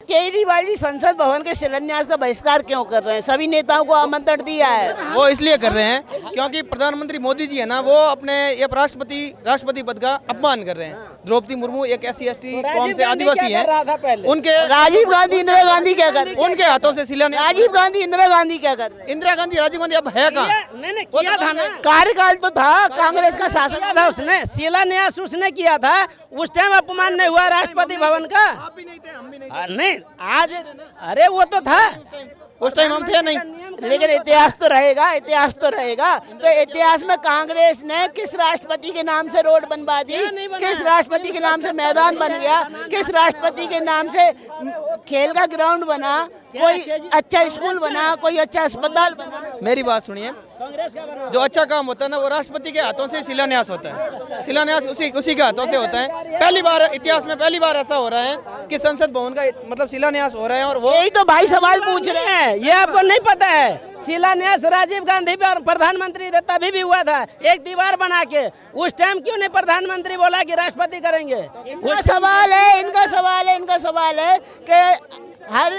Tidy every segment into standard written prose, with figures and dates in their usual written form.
केजरीवाल जी संसद भवन के शिलान्यास का बहिष्कार क्यों कर रहे हैं? सभी नेताओं को आमंत्रण दिया है। वो इसलिए कर रहे हैं क्योंकि प्रधानमंत्री मोदी जी है ना, वो अपने ये राष्ट्रपति पद का अपमान कर रहे हैं। द्रौपदी मुर्मू एक SC/ST कौम से आदिवासी हैं, उनके राजीव गांधी इंदिरा गांधी क्या कर रहे हैं? उनके हाथों से शिलान्यास। राजीव गांधी इंदिरा गांधी क्या कर रहे हैं? इंदिरा गांधी राजीव गांधी अब है कहाँ? नहीं किया था ना, कार्यकाल तो था, कांग्रेस का शासन था, उसने शिलान्यास उसने किया था। उस टाइम अपमान नहीं हुआ राष्ट्रपति भवन का? आप भी नहीं थे, हम भी नहीं नहीं आज, अरे वो तो था, उस टाइम हम थे नहीं। लेकिन इतिहास तो रहेगा, इतिहास तो रहेगा। तो इतिहास में कांग्रेस ने किस राष्ट्रपति के नाम से रोड बनवा दी, किस राष्ट्रपति के नाम से मैदान बन गया, किस राष्ट्रपति के नाम से खेल का ग्राउंड बना, कोई अच्छा स्कूल बना, कोई अच्छा अस्पताल बना। मेरी बात सुनिए, जो अच्छा काम होता है ना वो राष्ट्रपति के हाथों से शिलान्यास होता है। शिलान्यास उसी के हाथों से होता है। पहली बार इतिहास में पहली बार ऐसा हो रहा है कि संसद भवन का मतलब शिलान्यास हो रहा है। और वो यही तो भाई सवाल पूछ रहे हैं। ये आपको नहीं पता है? शिलान्यास राजीव गांधी भी और प्रधानमंत्री थे तभी भी हुआ था, एक दीवार बना के। उस टाइम क्यों नहीं प्रधानमंत्री बोला कि राष्ट्रपति करेंगे? इनका सवाल है कि हर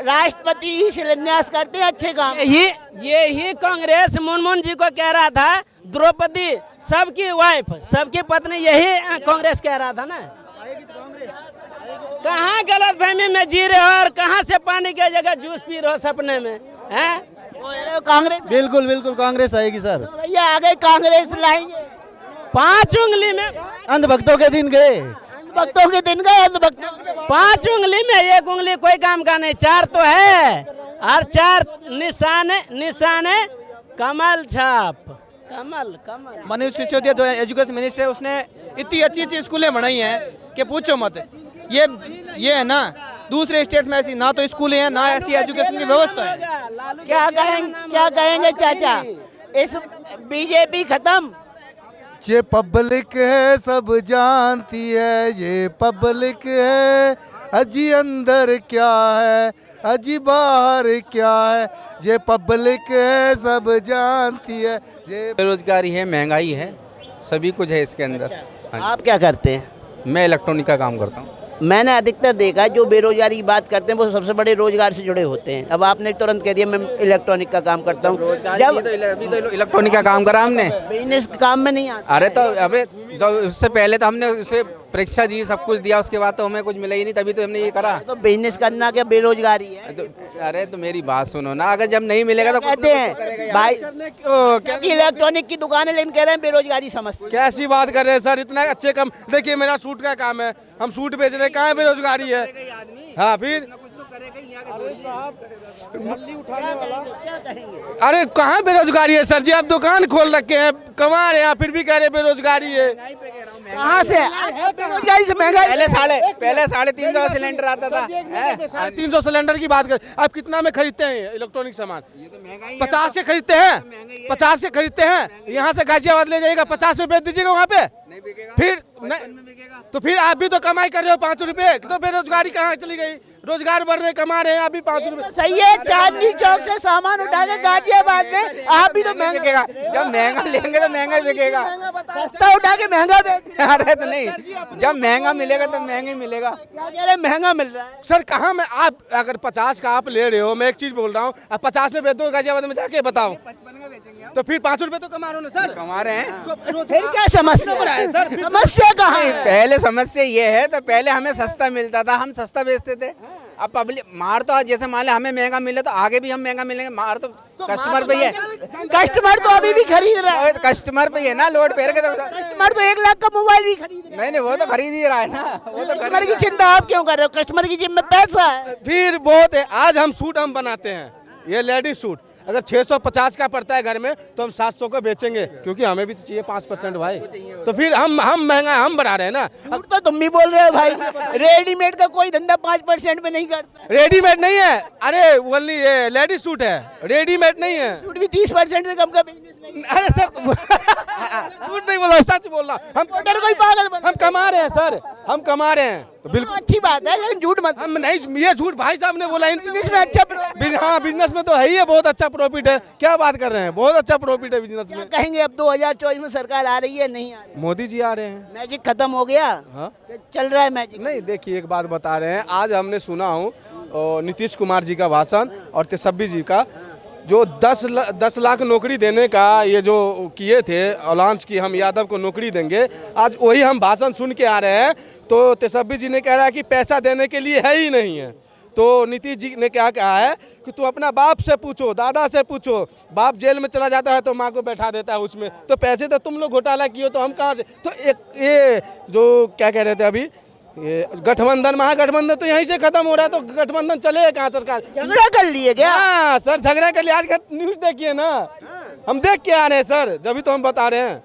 राष्ट्रपति ही शिलान्यास करते हैं अच्छे काम। यही कांग्रेस मुनमुन जी को कह रहा था, द्रौपदी सबकी वाइफ, सबकी पत्नी, यही कांग्रेस कह रहा था ना। कहाँ गलत फहमी में जी रहे हो और कहाँ से पानी की जगह जूस पी रहे हो सपने में, हैं? कांग्रेस बिल्कुल कांग्रेस आएगी सर। भैया आगे कांग्रेस लाएंगे। 5 उंगली में अंधभक्तों के दिन गए, अंधभक्तों के दिन गए, अंधभक्तों के दिन। 5 उंगली में 1 उंगली कोई काम का नहीं, 4 तो है, और 4 निशाने कमल छाप, कमल। मनीष सिसोदिया जो एजुकेशन मिनिस्टर है, उसने इतनी अच्छी स्कूलें बनाई हैं कि पूछो मत। ये है ना, दूसरे स्टेट में ऐसी ना तो स्कूलें हैं ना ऐसी एजुकेशन की व्यवस्था है। क्या कहेंगे चाचा? इस बीजेपी खत्म, ये पब्लिक है सब जानती है, ये पब्लिक है, अजी अंदर क्या है अजी बाहर क्या है, ये पब्लिक है सब जानती है। ये बेरोजगारी है, महंगाई है, सभी कुछ है इसके अंदर। आप क्या करते हैं? मैं इलेक्ट्रॉनिक का काम करता हूँ। मैंने अधिकतर देखा है जो बेरोजगारी की बात करते हैं वो सबसे बड़े रोजगार से जुड़े होते हैं। अब आपने तुरंत कह दिया मैं इलेक्ट्रॉनिक का काम करता हूँ। जब अभी तो इलेक्ट्रॉनिक का काम करा हमने, बिजनेस काम में नहीं आता। अरे तो उससे पहले तो हमने उसे परीक्षा दी, सब कुछ दिया, उसके बाद तो हमें कुछ मिला ही नहीं, तभी तो हमने ये करा। तो बिजनेस करना क्या बेरोजगारी है? अरे तो मेरी बात सुनो ना, अगर जब नहीं मिलेगा तो कहते हैं भाई क्योंकि इलेक्ट्रॉनिक की दुकान है, लेकिन कह रहे हैं बेरोजगारी समस्या। कैसी बात कर रहे हैं सर, इतना अच्छे काम। देखिए मेरा सूट का काम है, हम सूट बेच रहे हैं, कहाँ बेरोजगारी है? हाँ फिर अरे कहाँ बेरोजगारी है सर जी? आप दुकान खोल रखे हैं, कमा रहे हैं, फिर भी कह रहे बेरोजगारी है। कहाँ से बेरोजगारी से महंगाई? पहले 350 सिलेंडर आता था। 350 सिलेंडर की बात कर, आप कितना में खरीदते हैं इलेक्ट्रॉनिक सामान? 50 से खरीदते हैं, 50 से खरीदते हैं। यहाँ से गाजियाबाद ले जाइएगा, 50 में बेच दीजिएगा वहाँ पे। फिर तो फिर आप भी तो कमाई कर रहे हो 5 रुपए, तो बेरोजगारी कहाँ चली गई? रोजगार बढ़ रहे, कमा रहे हैं, आप भी 5 रुपए। सही है, चांदनी चौक से सामान उठा के गाजियाबाद में आप भी तो महंगा, जब महंगा लेंगे तो महंगा बिकेगा। सस्ता उठा के महंगा बेच। अरे तो नहीं, जब महंगा मिलेगा तो महंगा ही मिलेगा। क्या कह रहे हैं? महंगा मिल रहा है सर कहाँ में? आप अगर 50 का आप ले रहे हो, मैं एक चीज बोल रहा हूँ, आप 50 में बेच दो गाजियाबाद में जाके, बताओ तो फिर 5 रुपए तो कमा रहे हो ना सर? कमा रहे हैं। फिर क्या समस्या है सर? समस्या कहाँ है? पहले समस्या ये है, तो पहले हमें सस्ता मिलता था, हम सस्ता बेचते थे। अब पब्लिक मार तो जैसे मान ले हमें महंगा मिले तो आगे भी हम महंगा मिलेंगे, मार तो कस्टमर पे ही है। कस्टमर तो अभी भी खरीद रहा है, कस्टमर पे ही है ना, लोड फेर के। कस्टमर तो 1 लाख का मोबाइल भी खरीद रहा है। नहीं वो तो खरीद ही रहा है ना, वो तो कस्टमर की चिंता आप क्यों कर रहे हो? कस्टमर की जेब में पैसा है। फिर बहुत है। आज हम सूट हम बनाते हैं, ये लेडीज सूट अगर 650 का पड़ता है घर में तो हम 700 का बेचेंगे, क्योंकि हमें भी चाहिए 5% भाई। तो फिर हम महंगा हम बढ़ा रहे हैं ना। अब तो तुम भी बोल रहे हो भाई, रेडीमेड का कोई धंधा 5% में नहीं करता। रेडीमेड नहीं है, अरे ओनली ये लेडीज सूट है, रेडीमेड नहीं है। सूट भी 30% से कम का बिजनेस नहीं। अरे सर झूठ नहीं बोला, सच बोल रहा। हम कोई पागल बन, हम कमा रहे हैं सर, हम कमा रहे हैं। तो बिल्कुल अच्छी बात है, लेकिन झूठ मत। हम नहीं, ये झूठ भाई साहब ने बोला। बिजनेस में अच्छा हाँ, बिजनेस में तो है ही है, बहुत अच्छा प्रॉफिट है। क्या बात कर रहे हैं, बहुत अच्छा प्रॉफिट है बिजनेस में। कहेंगे अब 2024 में सरकार आ रही है, नहीं आ रही? मोदी जी आ रहे हैं। मैजिक खत्म हो गया? हाँ, चल रहा है मैजिक? नहीं देखिए, एक बात बता रहे हैं, आज हमने सुना हूँ नीतीश कुमार जी का भाषण और तेजस्वी जी का, जो 10 लाख नौकरी देने का ये जो किए थे अलाउंस की, हम यादव को नौकरी देंगे, आज वही हम भाषण सुन के आ रहे हैं। तो तेजस्वी जी ने कह रहा है कि पैसा देने के लिए है ही नहीं है। तो नीतीश जी ने क्या कहा है कि तू अपना बाप से पूछो, दादा से पूछो, बाप जेल में चला जाता है तो माँ को बैठा देता है उसमें, तो पैसे तो तुम लोग घोटाला किए तो हम कहाँ से। तो एक ये जो क्या कह रहे थे अभी, ये गठबंधन, महागठबंधन तो यहीं से खत्म हो रहा है, तो गठबंधन चलेगा कहाँ? सरकार झगड़ा कर लिए क्या? हाँ सर, झगड़ा कर लिया। आज का न्यूज देखिए ना, हम देख के आ रहे हैं सर, जब तो हम बता रहे हैं।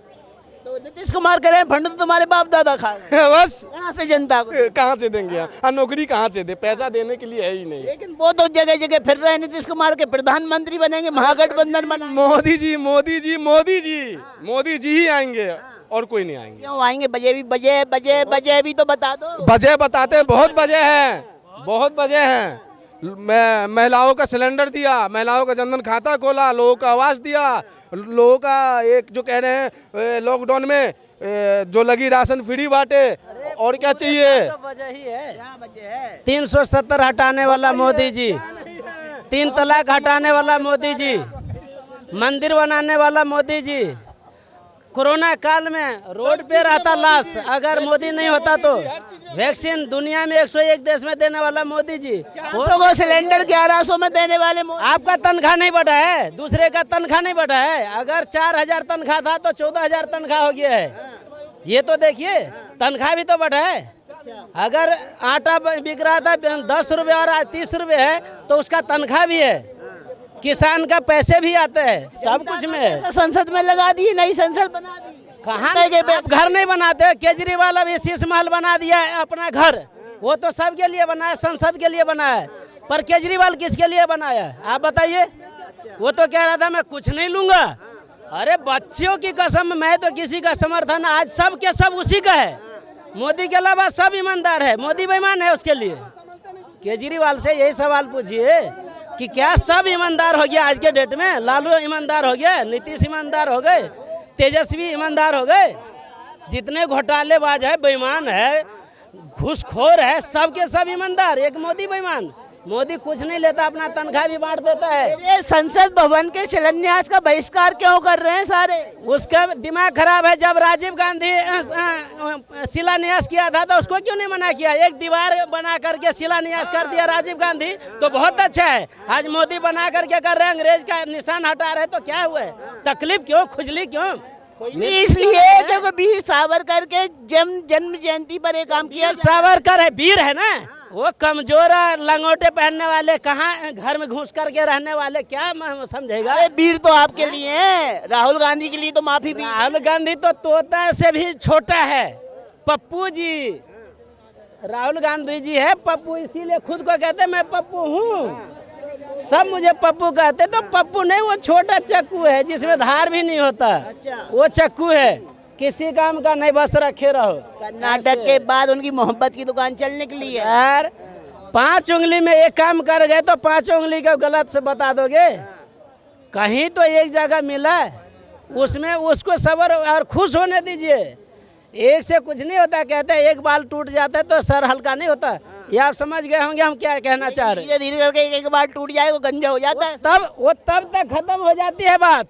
तो नीतीश कुमार कह रहे हैं फंड तो तुम्हारे बाप दादा खा रहे हैं। बस कहाँ से जनता को? कहाँ से देंगे? नौकरी कहाँ से दे? पैसा देने के लिए है ही नहीं। लेकिन वो तो जगह जगह फिर रहे हैं, नीतीश कुमार के प्रधानमंत्री बनेंगे, महागठबंधन बना। मोदी जी, मोदी जी, मोदी जी, मोदी जी ही आएंगे और कोई नहीं आएंगे। क्यों आएंगे? बजे भी तो बता दो। वजह बताते हैं, बहुत वजह है, बहुत वजह है। महिलाओं का सिलेंडर दिया, महिलाओं का जनधन खाता खोला, लोगों को आवास दिया, लोगों का एक जो कह रहे हैं लॉकडाउन में जो लगी राशन फ्री बांटे, और क्या चाहिए? वजह ही है 370 हटाने वाला मोदी जी, 3 तलाक हटाने वाला मोदी जी, मंदिर बनाने वाला मोदी जी, कोरोना काल में रोड पे रहता लाश, अगर मोदी नहीं होता तो वैक्सीन दुनिया में 101 देश में देने वाला मोदी जी, 400 को सिलेंडर 1100 में देने वाले आपका तनख्वाह नहीं बढ़ा है, दूसरे का तनख्वाह नहीं बढ़ा है। अगर 4000 तनख्वाह था तो 14000 तनख्वाह हो गया है। ये तो देखिए, तनख्वाह भी तो बढ़ा है। अगर आटा बिक रहा था 10 रुपये और आज 30 रुपये है तो उसका तनख्वाह भी है, किसान का पैसे भी आते हैं, सब कुछ में है। संसद में लगा दी, नई संसद बना दी। कहाँ आप घर नहीं बनाते? केजरीवाल अभी शीश महल बना दिया है अपना घर, वो तो सबके लिए बनाया, संसद के लिए बनाया, पर केजरीवाल किसके लिए बनाया आप बताइए? वो तो कह रहा था मैं कुछ नहीं लूंगा। अरे बच्चियों की कसम, मैं तो किसी का समर्थन, आज सब के सब उसी का है। मोदी के अलावा सब ईमानदार है, मोदी बेईमान है उसके लिए। केजरीवाल से यही सवाल पूछिए कि क्या सब ईमानदार हो गया आज के डेट में? लालू ईमानदार हो गया, नीतीश ईमानदार हो गए, तेजस्वी ईमानदार हो गए, जितने घोटालेबाज है, बेईमान है, घूसखोर है, सब के सब ईमानदार, एक मोदी बेईमान। मोदी कुछ नहीं लेता, अपना तनख्वाह भी बांट देता है। ये संसद भवन के शिलान्यास का बहिष्कार क्यों कर रहे हैं सारे? उसका दिमाग खराब है। जब राजीव गांधी शिलान्यास किया था तो उसको क्यों नहीं मना किया? एक दीवार बना करके शिलान्यास कर दिया राजीव गांधी, तो बहुत अच्छा है। आज मोदी बना करके कर रहे हैं, अंग्रेज का निशान हटा रहे, तो क्या हुआ? तकलीफ क्यों, खुजली क्यों? इसलिए क्योंकि वीर सावरकर के जन्म जयंती पर एक काम किया। सावरकर है, वीर है ना, वो कमजोर लंगोटे पहनने वाले, कहाँ घर में घुस करके रहने वाले, क्या समझेगा? वीर तो आपके लिए है, राहुल गांधी के लिए तो माफी भी। राहुल गांधी तो तोता से भी छोटा है, पप्पू जी। राहुल गांधी जी है पप्पू, इसीलिए खुद को कहते मैं पप्पू हूँ, सब मुझे पप्पू कहते। तो पप्पू नहीं, वो छोटा चक्कू है जिसमें धार भी नहीं होता। वो चक्कू है, किसी काम का नहीं, बस रखे रहो। कर्नाटक के बाद उनकी मोहब्बत की दुकान चलने के लिए यार 5 उंगली में एक काम कर गए तो 5 उंगली का गलत से बता दोगे? कहीं तो एक जगह मिला, उसमें उसको सबर और खुश होने दीजिए। एक से कुछ नहीं होता, कहते हैं एक बाल टूट जाता है तो सर हल्का नहीं होता। ये आप समझ गए होंगे हम क्या कहना चाह रहे हैं। धीरे धीरे करके एक बार टूट जाए तो गंजा हो जाता है, तब तक खत्म हो जाती है बात।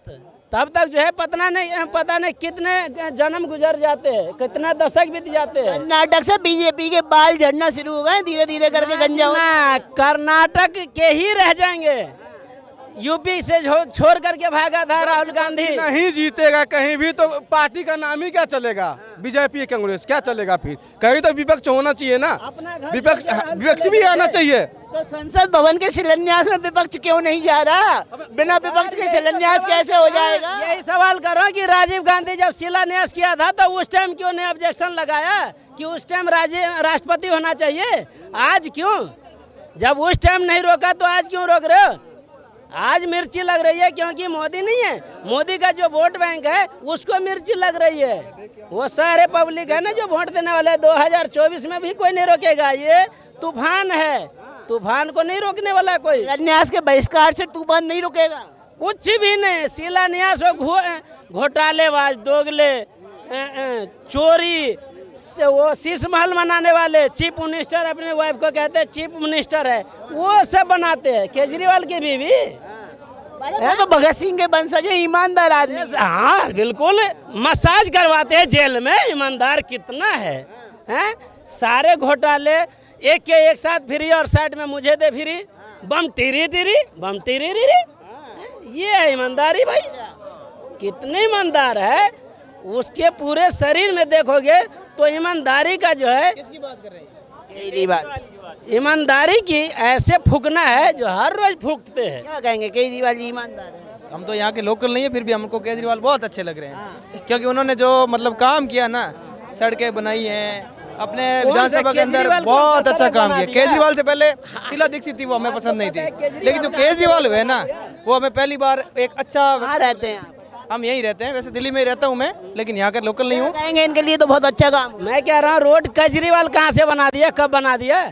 तब तक जो है पता नहीं कितने जन्म गुजर जाते हैं, कितना दशक बीत जाते हैं। कर्नाटक से बीजेपी के बाल झड़ना शुरू हो गए, धीरे धीरे करके गंजा हो। कर्नाटक के ही रह जाएंगे, यूपी से छोड़ करके भागा था राहुल गांधी। नहीं जीतेगा कहीं भी तो पार्टी का नाम ही क्या चलेगा? बीजेपी कांग्रेस क्या चलेगा? फिर कहीं तो विपक्ष होना चाहिए ना, विपक्ष भी आना चाहिए। तो संसद भवन के शिलान्यास में विपक्ष क्यों नहीं जा रहा? बिना विपक्ष के शिलान्यास कैसे हो जाएगा? यही सवाल करो कि राजीव गांधी जब शिलान्यास किया था तो उस टाइम क्यों नहीं ऑब्जेक्शन लगाया कि उस टाइम राष्ट्रपति होना चाहिए? आज क्यों? जब उस टाइम नहीं रोका तो आज क्यों रोक रहे हो? आज मिर्ची लग रही है क्योंकि मोदी नहीं है। मोदी का जो वोट बैंक है उसको मिर्ची लग रही है। वो सारे पब्लिक है ना जो वोट देने वाले 2024 में भी कोई नहीं रोकेगा। ये तूफान है, तूफान को नहीं रोकने वाला कोई। शिलान्यास के बहिष्कार से तूफान नहीं रुकेगा। कुछ भी नहीं। शिलान्यास घोटालेबाज, दोगले, चोरी से वो शीश महल बनाने वाले चीफ मिनिस्टर अपने वाइफ को कहते हैं चीफ मिनिस्टर है, वो सब बनाते हैं। केजरीवाल की बीवी वो तो भगत सिंह के वंशज है, ईमानदार आदमी। हाँ बिल्कुल, मसाज करवाते हैं जेल में। ईमानदार कितना है, हैं? सारे घोटाले एक के एक साथ फ्री और साइड में मुझे दे फ्री, बम टीरी टीरी, बम टीरी टीरी। ये है ईमानदारी भाई। कितने ईमानदार है, उसके पूरे शरीर में देखोगे तो ईमानदारी का जो है, केजरीवाल ईमानदारी की ऐसे फूकना है जो हर रोज फूकते हैं। क्या कहेंगे, केजरीवाल जी ईमानदार है? हम तो यहाँ के लोकल नहीं है, फिर भी हमको केजरीवाल बहुत अच्छे लग रहे हैं, क्योंकि उन्होंने जो मतलब काम किया ना, सड़कें बनाई हैं अपने विधानसभा के अंदर, बहुत अच्छा काम किया। केजरीवाल से पहले शीला दीक्षित थी, वो हमें पसंद नहीं थी, लेकिन जो केजरीवाल हुए ना, वो हमें पहली बार एक अच्छा। कहाँ रहते हैं आप? हम यहीं रहते हैं, वैसे दिल्ली में ही रहता हूँ मैं, लेकिन यहाँ का लोकल नहीं हूँ। कहेंगे इनके लिए तो बहुत अच्छा काम। मैं कह रहा हूँ रोड केजरीवाल कहाँ से बना दिया, कब बना दिया?